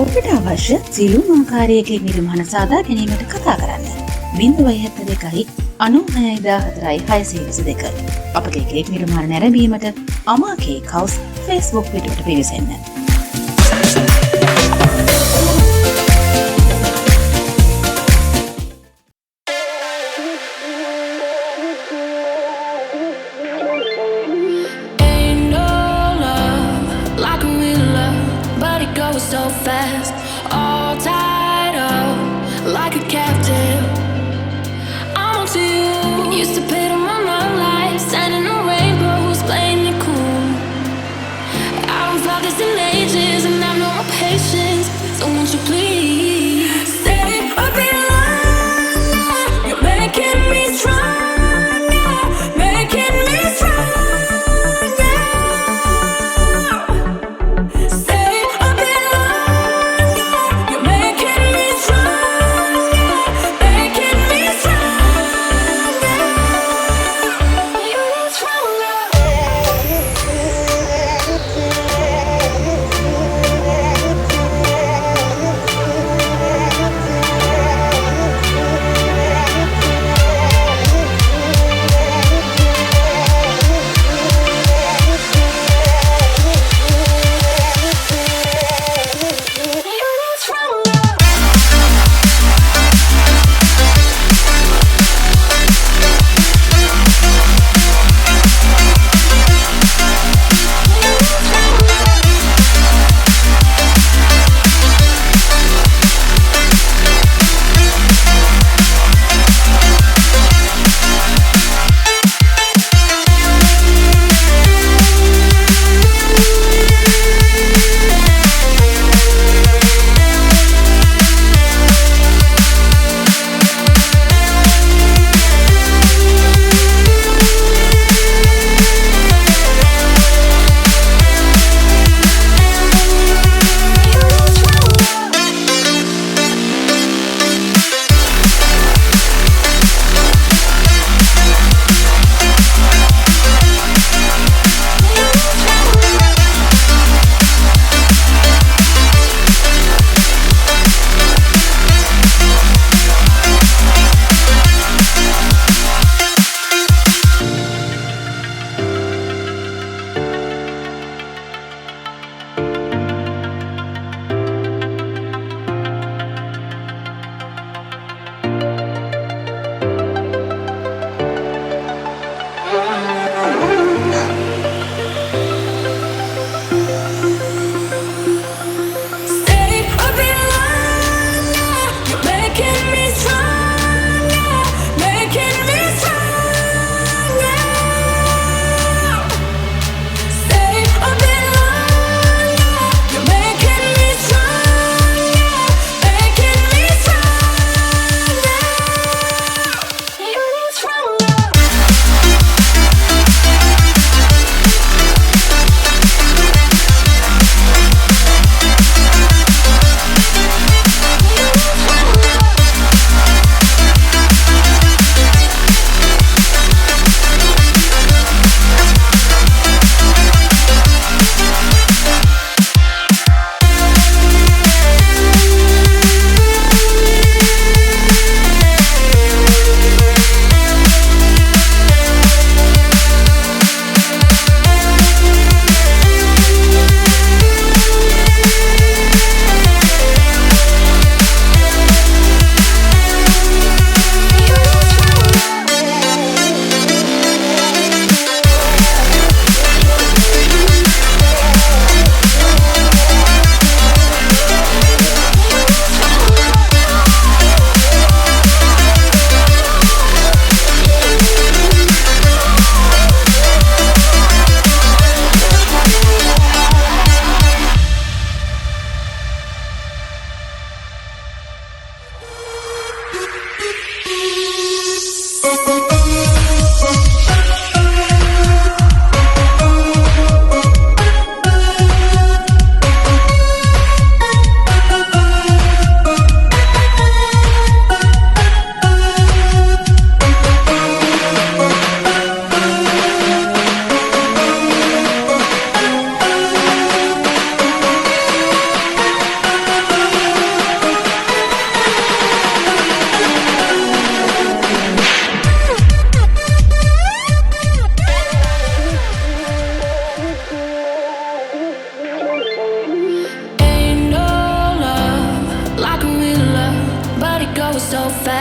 ඔබට අවශ්‍ය සියලුම ආකාරයකින් නිර්මාණ සාදා ගැනීමට කතා කරන්න 072 9614 අපගේ කේක් නිර්මාණ නැරඹීමට අමා cake house Facebook පිටුවට පිවිසෙන්න. So fast, all tied up like a captive. I'm on to you. Used to pay to run my life, standing on rainbows, playing it cool. I don't felt this in ages, and I've no more patience. So won't you please stay a bit longer? You're making me stronger, making me stronger. so fast.